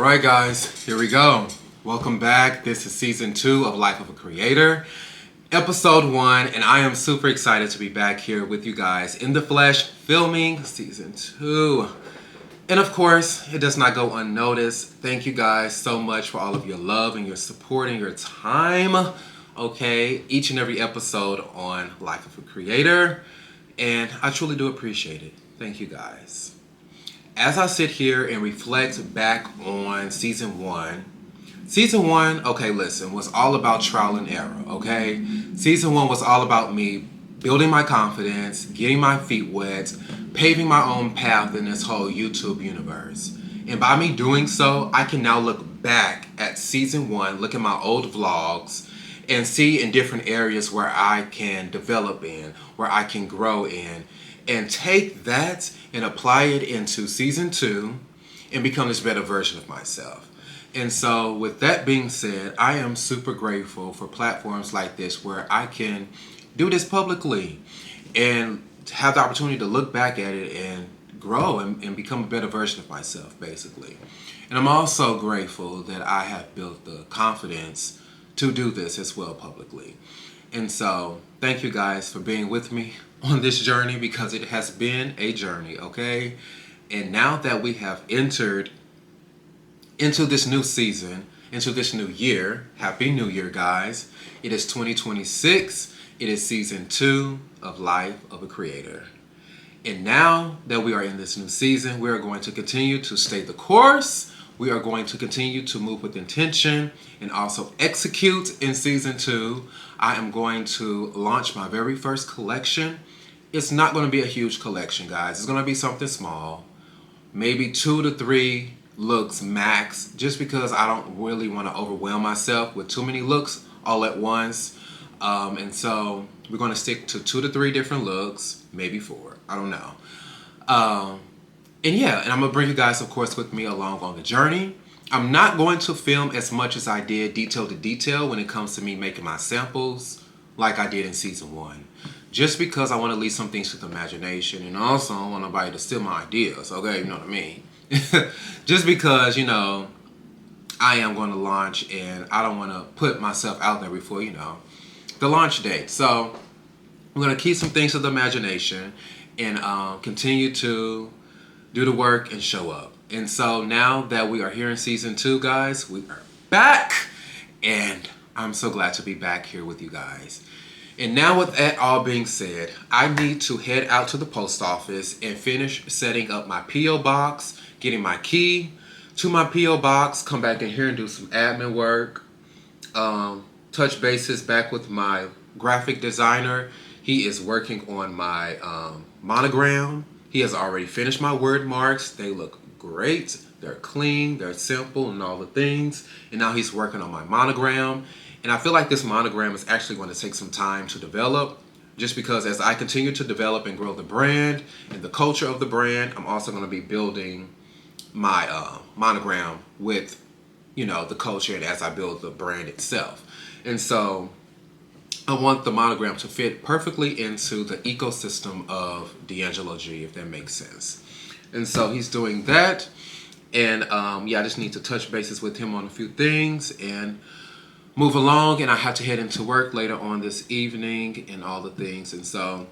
right, guys, here we go. Welcome back. This is season 2 of Life of a Creator, episode 1, and I am super excited to be back here with you guys in the flesh, filming season 2. And of course, it does not go unnoticed. Thank you guys so much for all of your love and your support and your time. Okay, each and every episode on Life of a Creator, and I truly do appreciate it. Thank you guys. As I sit here and reflect back on season 1, okay, listen, was all about trial and error, okay? Season 1 was all about me building my confidence, getting my feet wet, paving my own path in this whole YouTube universe. And by me doing so, I can now look back at season 1, look at my old vlogs, and see in different areas where I can develop in, where I can grow in, and take that and apply it into season 2 and become this better version of myself. And so with that being said, I am super grateful for platforms like this where I can do this publicly and have the opportunity to look back at it and grow and become a better version of myself, basically. And I'm also grateful that I have built the confidence to do this as well publicly. And so thank you guys for being with me on this journey, because it has been a journey, okay? And now that we have entered into this new season, into this new year, Happy New Year, guys. It is 2026. It is season 2 of Life of a Creator. And now that we are in this new season, we are going to continue to stay the course. We are going to continue to move with intention and also execute in season 2. I am going to launch my very first collection. It's not going to be a huge collection, guys. It's going to be something small, maybe 2 to 3 looks max, just because I don't really want to overwhelm myself with too many looks all at once. And so we're going to stick to 2 to 3 different looks, maybe 4. I don't know. And I'm going to bring you guys, of course, with me along on the journey. I'm not going to film as much as I did detail to detail when it comes to me making my samples like I did in season 1. Just because I want to leave some things to the imagination, and also I don't want nobody to steal my ideas, okay? You know what I mean? Just because, I am going to launch and I don't want to put myself out there before, the launch date. So I'm going to keep some things to the imagination and continue to do the work and show up. And so now that we are here in season 2, guys, we are back. And I'm so glad to be back here with you guys. And now with that all being said, I need to head out to the post office and finish setting up my P.O. box, getting my key to my P.O. box, come back in here and do some admin work, touch bases back with my graphic designer. He is working on my monogram. He has already finished my word marks. They look great. They're clean, they're simple, and all the things. And now he's working on my monogram. And I feel like this monogram is actually going to take some time to develop, just because as I continue to develop and grow the brand and the culture of the brand, I'm also going to be building my monogram with, the culture, and as I build the brand itself. And so I want the monogram to fit perfectly into the ecosystem of D.Angelo.G, if that makes sense. And so he's doing that. And I just need to touch bases with him on a few things and move along. And I have to head into work later on this evening and all the things. And so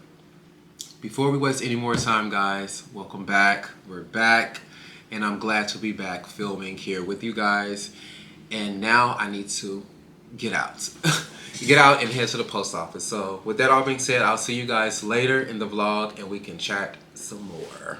before we waste any more time, guys, welcome back. We're back. And I'm glad to be back filming here with you guys. And now I need to get out. Get out and head to the post office. So with that all being said, I'll see you guys later in the vlog and we can chat some more.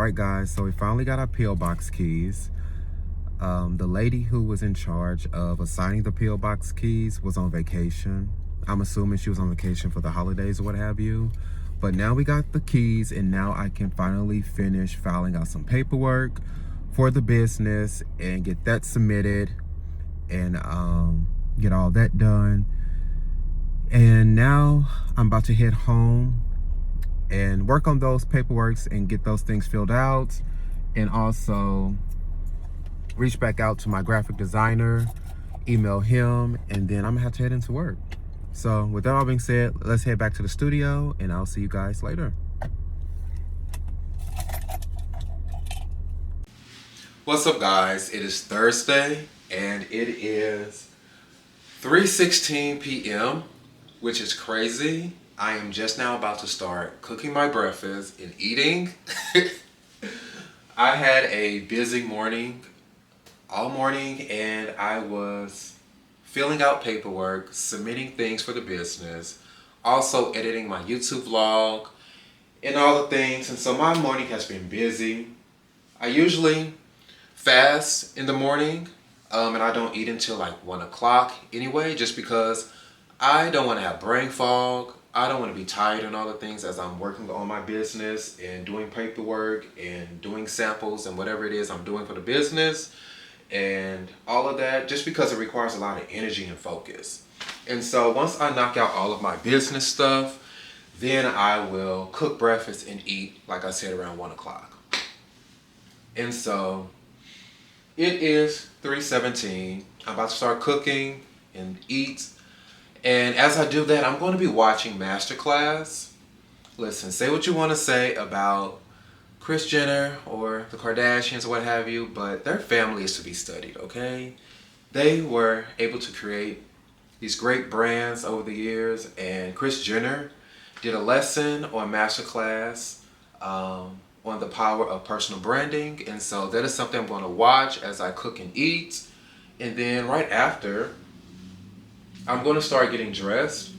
Alright guys, so we finally got our P.O. box keys. The lady who was in charge of assigning the P.O. Box keys was on vacation. I'm assuming she was on vacation for the holidays or what have you. But now we got the keys, and now I can finally finish filing out some paperwork for the business and get that submitted and get all that done. And now I'm about to head home and work on those paperworks and get those things filled out, and also reach back out to my graphic designer, email him, and then I'm gonna have to head into work. So with that all being said, let's head back to the studio and I'll see you guys later. What's up, guys? It is Thursday and it is 3:16 p.m., which is crazy. I am just now about to start cooking my breakfast and eating. I had a busy morning all morning, and I was filling out paperwork, submitting things for the business, also editing my YouTube vlog and all the things. And so my morning has been busy. I usually fast in the morning, and I don't eat until like 1 o'clock anyway, just because I don't want to have brain fog. I don't want to be tired and all the things as I'm working on my business and doing paperwork and doing samples and whatever it is I'm doing for the business and all of that, just because it requires a lot of energy and focus. And so once I knock out all of my business stuff, then I will cook breakfast and eat, like I said, around 1 o'clock. And so it is 3:17. I'm about to start cooking and eat. And as I do that, I'm going to be watching Masterclass. Listen, say what you want to say about Kris Jenner or the Kardashians or what have you, but their family is to be studied, okay? They were able to create these great brands over the years, and Kris Jenner did a lesson on Masterclass on the power of personal branding, and so that is something I'm going to watch as I cook and eat. And then right after, I'm going to start getting dressed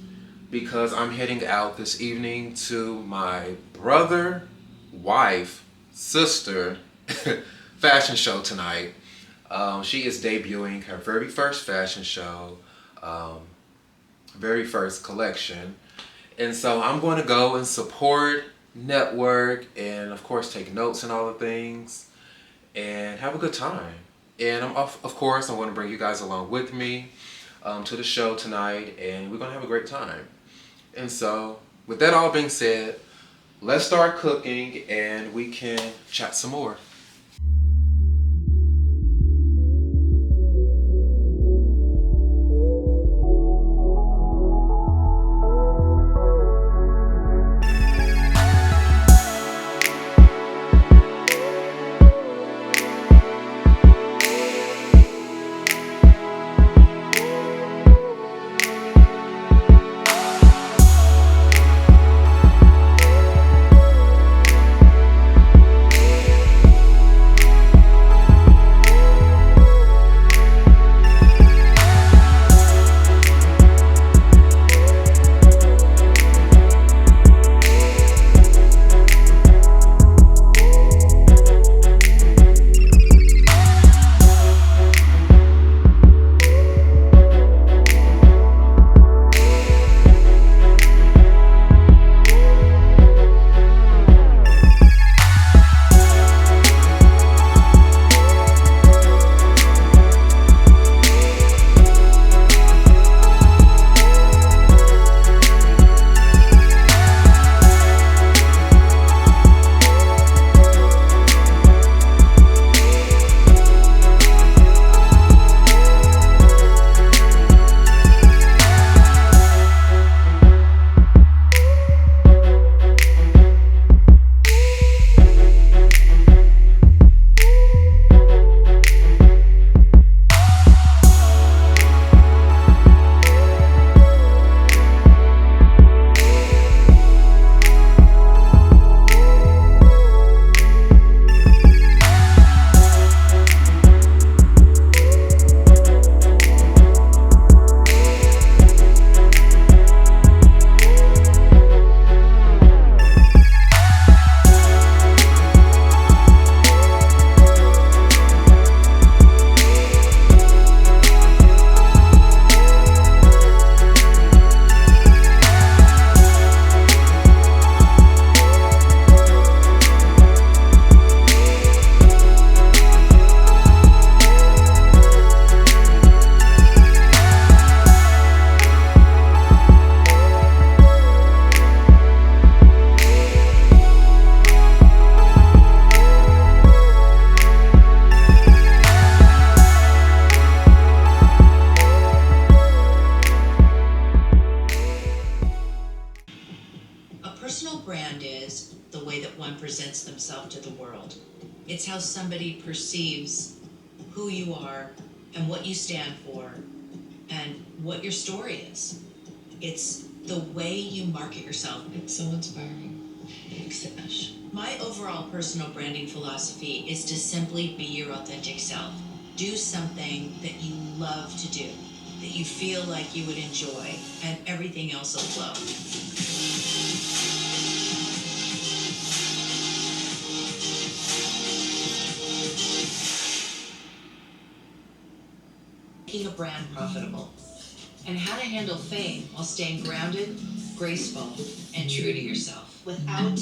because I'm heading out this evening to my brother, wife, sister fashion show tonight. She is debuting her very first fashion show, very first collection. And so I'm going to go and support, network, and of course take notes and all the things and have a good time. And of course I'm going to bring you guys along with me to the show tonight, and we're going to have a great time. And so with that all being said, let's start cooking and we can chat some more. the way that one presents themselves to the world. It's how somebody perceives who you are and what you stand for and what your story is. It's the way you market yourself. It's so inspiring. Thanks, Ash. My overall personal branding philosophy is to simply be your authentic self. Do something that you love to do, that you feel like you would enjoy, and everything else will flow. Making a brand profitable, and how to handle fame while staying grounded, graceful, and true to yourself. Without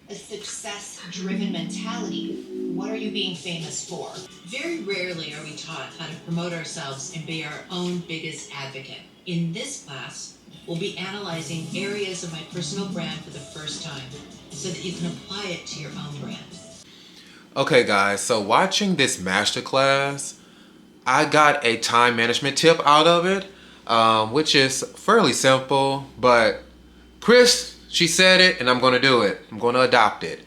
a success-driven mentality, what are you being famous for? Very rarely are we taught how to promote ourselves and be our own biggest advocate. In this class, we'll be analyzing areas of my personal brand for the first time so that you can apply it to your own brand. Okay, guys, so watching this masterclass, I got a time management tip out of it, which is fairly simple, but Chris, she said it, and I'm going to do it. I'm going to adopt it.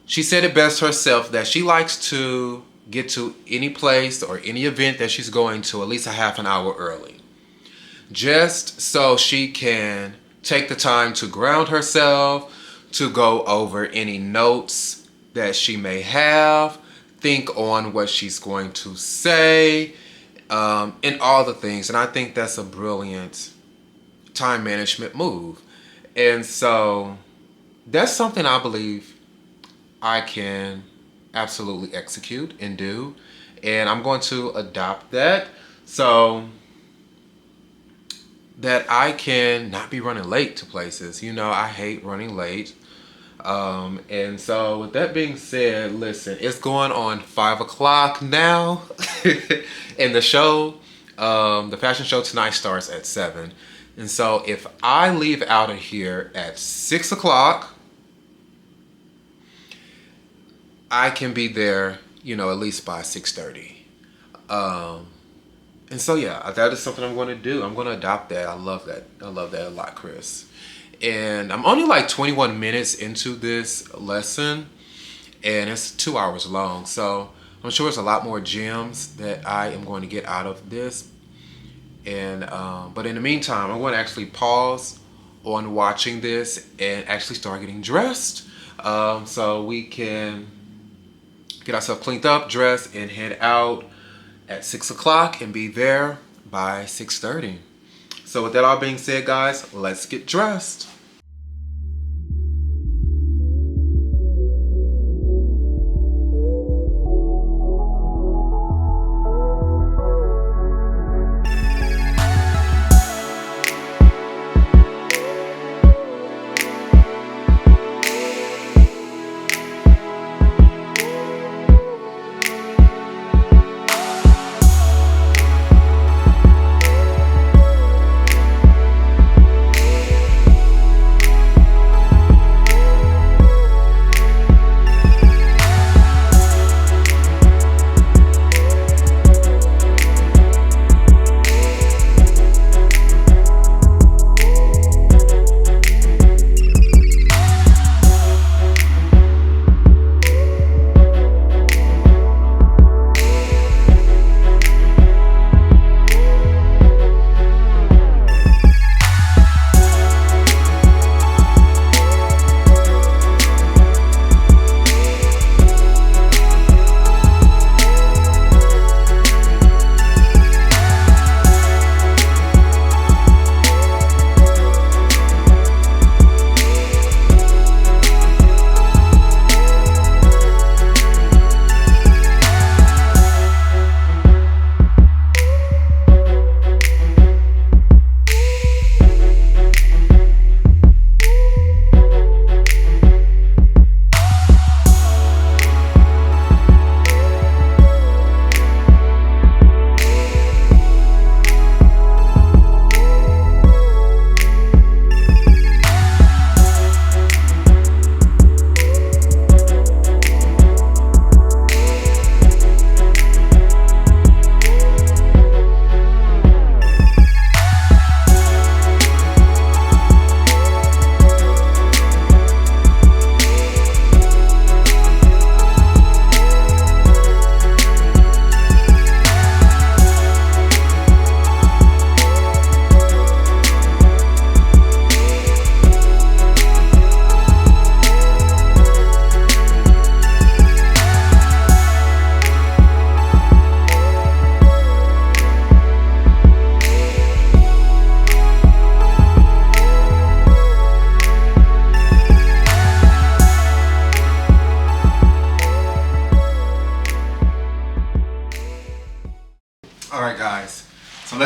She said it best herself that she likes to get to any place or any event that she's going to at least a half an hour early. Just so she can take the time to ground herself, to go over any notes that she may have, think on what she's going to say, and all the things. And I think that's a brilliant time management move. And so that's something I believe I can absolutely execute and do. And I'm going to adopt that so that I can not be running late to places. You know, I hate running late. And so with that being said, listen, it's going on 5 o'clock now. And the show, the fashion show tonight starts at 7. And so if I leave out of here at 6 o'clock, I can be there, you know, at least by 6:30. And so, yeah, that is something I'm going to do. I'm going to adopt that. I love that. I love that a lot, Chris. And I'm only like 21 minutes into this lesson, and it's 2 hours long. So I'm sure there's a lot more gems that I am going to get out of this. And but in the meantime, I'm going to actually pause on watching this and actually start getting dressed, so we can get ourselves cleaned up, dressed, and head out at 6 o'clock and be there by 6:30. So with that all being said, guys, let's get dressed.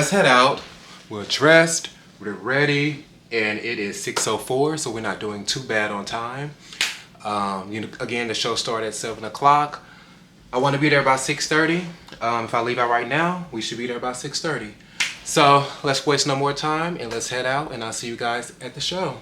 let's head out. We're dressed, we're ready, and it is 6:04, so we're not doing too bad on time. Again, the show started at 7 o'clock. I want to be there about 6:30. If I leave out right now, we should be there about 6:30. So let's waste no more time and let's head out, and I'll see you guys at the show.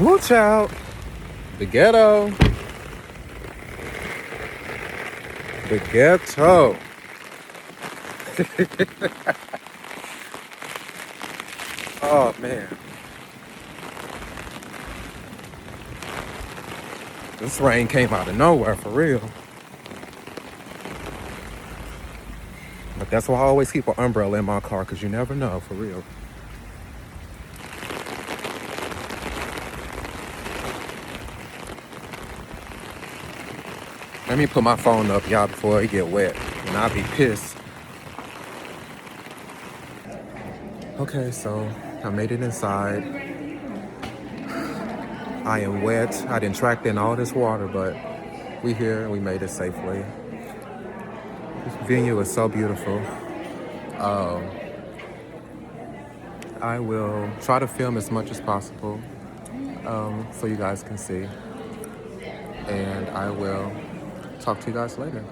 Watch out! The ghetto. The ghetto. Oh man. This rain came out of nowhere for real. But that's why I always keep an umbrella in my car, because you never know, for real. Let me put my phone up, y'all, before it get wet, and I'll be pissed. Okay, so I made it inside. I am wet. I didn't track in all this water, but we here and we made it safely. This venue is so beautiful. I will try to film as much as possible so you guys can see. And I will talk to you guys later.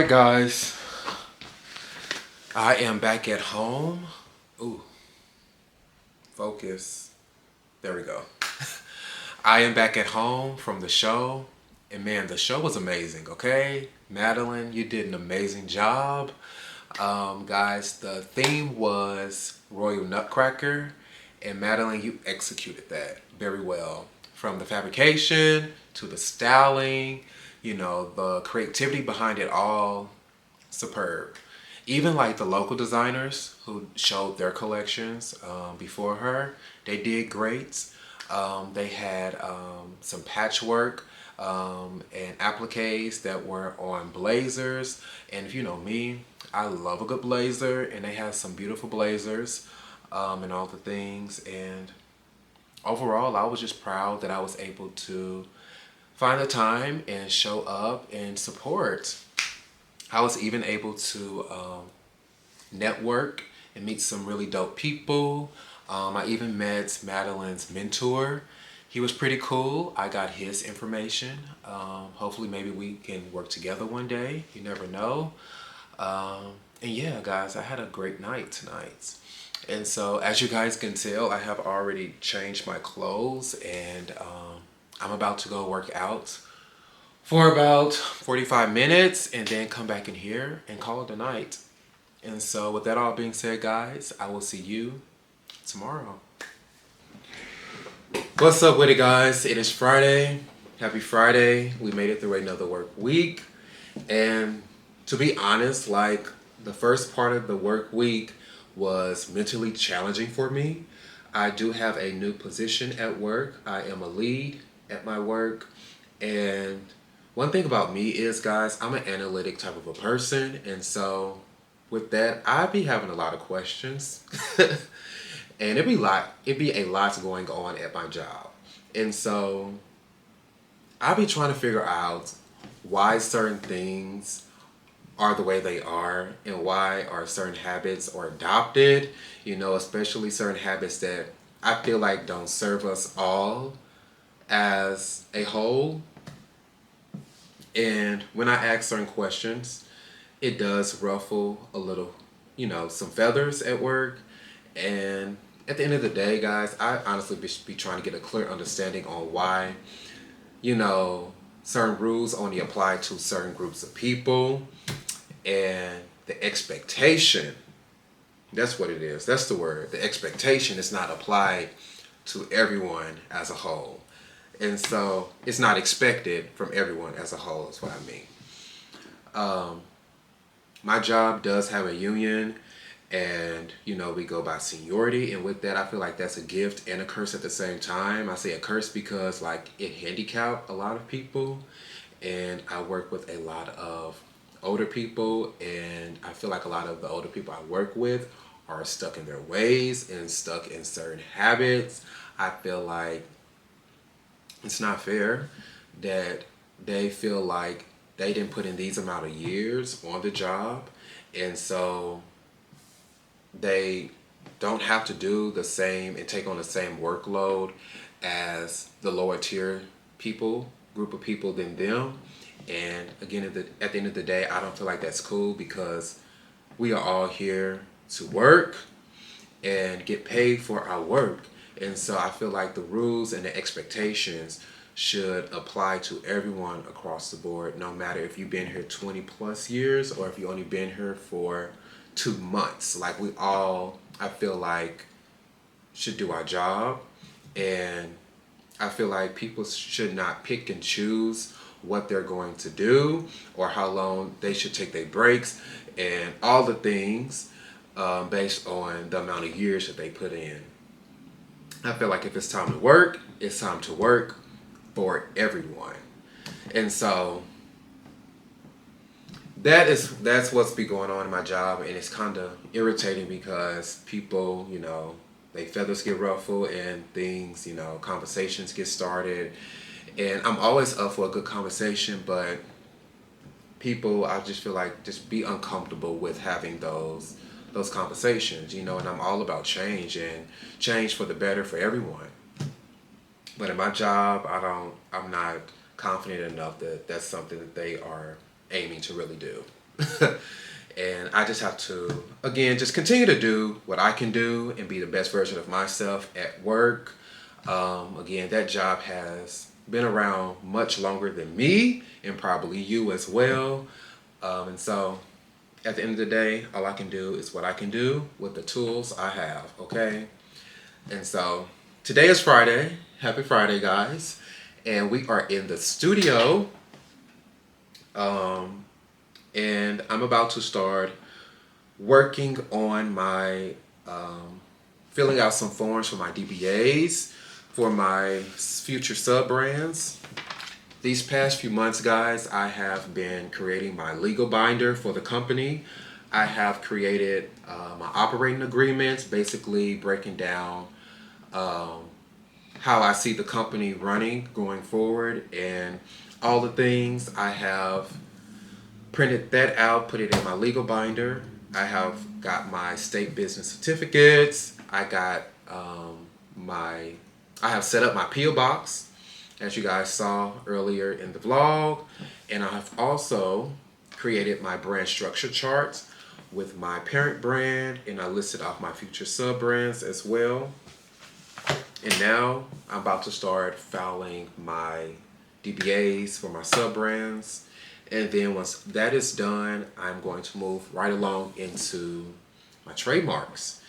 right, guys. I am back at home. Ooh, focus. There we go. I am back at home from the show. And man, the show was amazing, okay? Madeline, you did an amazing job. Guys, the theme was Royal Nutcracker. And Madeline, you executed that very well. From the fabrication to the styling, the creativity behind it all, superb. Even like the local designers who showed their collections before her, they did great. They had some patchwork and appliques that were on blazers. And if you know me, I love a good blazer, and they had some beautiful blazers and all the things. And overall, I was just proud that I was able to find the time and show up and support. I was even able to network and meet some really dope people. I even met Madeline's mentor. He was pretty cool. I got his information. Hopefully, maybe we can work together one day. You never know. And yeah, guys, I had a great night tonight. And so, as you guys can tell, I have already changed my clothes, and I'm about to go work out for about 45 minutes and then come back in here and call it a night. And so, with that all being said, guys, I will see you tomorrow. What's up with it, guys? It is Friday. Happy Friday. We made it through another work week. And to be honest, like, the first part of the work week was mentally challenging for me. I do have a new position at work. I am a lead at my work. And one thing about me is, guys, I'm an analytic type of a person. And so with that, I be having a lot of questions. And it'd be a lot going on at my job. And so I be trying to figure out why certain things are the way they are, and why are certain habits are adopted, especially certain habits that I feel like don't serve us all as a whole. And when I ask certain questions, it does ruffle a little, some feathers at work. And at the end of the day, guys, I honestly be trying to get a clear understanding on why, certain rules only apply to certain groups of people. And the expectation, that's what it is. That's the word. The expectation is not applied to everyone as a whole. And so it's not expected from everyone as a whole, is what I mean. My job does have a union, and we go by seniority, and with that I feel like that's a gift and a curse at the same time. I say a curse because like it handicapped a lot of people, and I work with a lot of older people, and I feel like a lot of the older people I work with are stuck in their ways and stuck in certain habits. I feel like it's not fair that they feel like they didn't put in these amount of years on the job, and so they don't have to do the same and take on the same workload as the lower tier group of people than them. And again, at the end of the day, I don't feel like that's cool, because we are all here to work and get paid for our work. And so I feel like the rules and the expectations should apply to everyone across the board, no matter if you've been here 20 plus years or if you've only been here for 2 months. Like, we all, I feel like, should do our job. And I feel like people should not pick and choose what they're going to do or how long they should take their breaks and all the things based on the amount of years that they put in. I feel like if it's time to work, it's time to work for everyone. And so that's what's been going on in my job, and it's kind of irritating because people, they feathers get ruffled and things, conversations get started. And I'm always up for a good conversation, but people, I just feel like, just be uncomfortable with having those conversations, and I'm all about change, and change for the better for everyone. But in my job, I'm not confident enough that that's something that they are aiming to really do. And I just have to, again, just continue to do what I can do and be the best version of myself at work. Again, that job has been around much longer than me and probably you as well. And so at the end of the day, all I can do is what I can do with the tools I have, okay? And so today is Friday. Happy Friday, guys. And we are in the studio. Um, and I'm about to start working on my filling out some forms for my DBAs for my future sub brands. These past few months, guys, I have been creating my legal binder for the company. I have created my operating agreements, basically breaking down um, how I see the company running going forward and all the things. I have printed that out, put it in my legal binder. I have got my state business certificates. My, I have set up my P.O. box, as you guys saw earlier in the vlog. And I have also created my brand structure charts with my parent brand, and I listed off my future sub brands as well. And now I'm about to start filing my DBAs for my sub brands. And then once that is done, I'm going to move right along into my trademarks.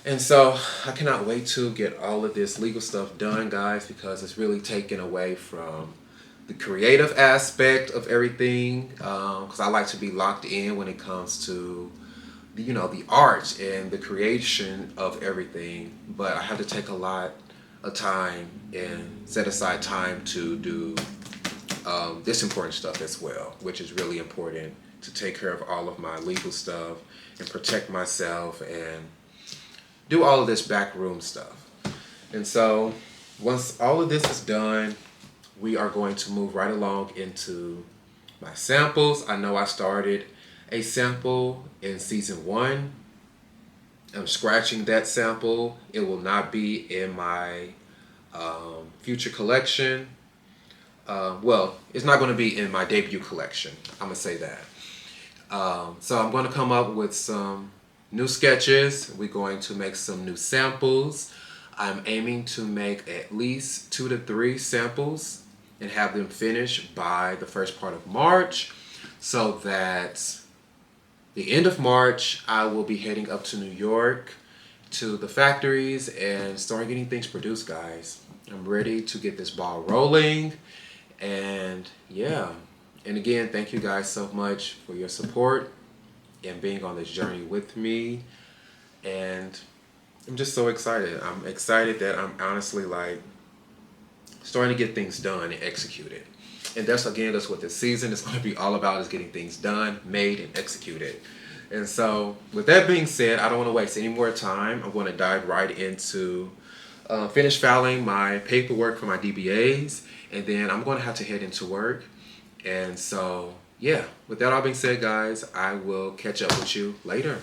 And so I cannot wait to get all of this legal stuff done, guys, because it's really taken away from the creative aspect of everything. Because I like to be locked in when it comes to the art and the creation of everything. But I have to take a lot of time and set aside time to do this important stuff as well, which is really important to take care of all of my legal stuff and protect myself and do all of this backroom stuff. And so once all of this is done, we are going to move right along into my samples. I know I started a sample in season 1. I'm scratching that sample. It will not be in my future collection. Well, it's not going to be in my debut collection. I'm going to say that. So I'm going to come up with some new sketches. We're going to make some new samples. I'm aiming to make at least 2 to 3 samples and have them finished by the first part of March, so that the end of March I will be heading up to New York to the factories and start getting things produced, guys. I'm ready to get this ball rolling. And yeah, and again, thank you guys so much for your support and being on this journey with me. And I'm just so excited. I'm excited that I'm honestly like starting to get things done and executed. And that's what this season is going to be all about, is getting things done, made, and executed. And so with that being said, I don't want to waste any more time. I'm going to dive right into finish filing my paperwork for my DBAs, and then I'm going to have to head into work. And so, yeah, with that all being said, guys, I will catch up with you later.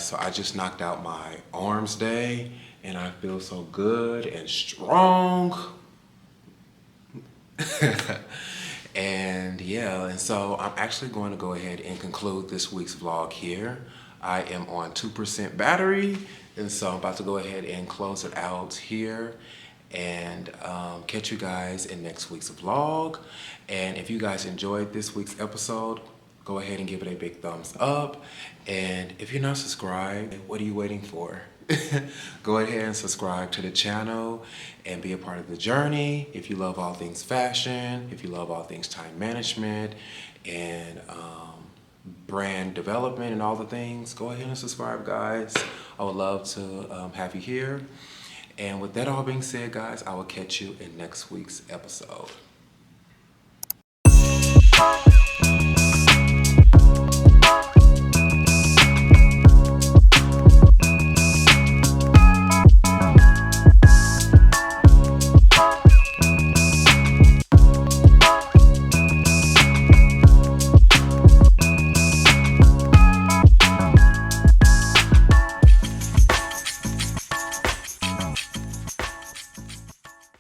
So I just knocked out my arms day and I feel so good and strong. And yeah, and so I'm actually going to go ahead and conclude this week's vlog here. I am on 2% battery, and so I'm about to go ahead and close it out here and catch you guys in next week's vlog. And if you guys enjoyed this week's episode, go ahead and give it a big thumbs up. And if you're not subscribed, what are you waiting for? Go ahead and subscribe to the channel and be a part of the journey. If you love all things fashion, if you love all things time management and brand development and all the things, go ahead and subscribe, guys. I would love to have you here. And with that all being said, guys, I will catch you in next week's episode.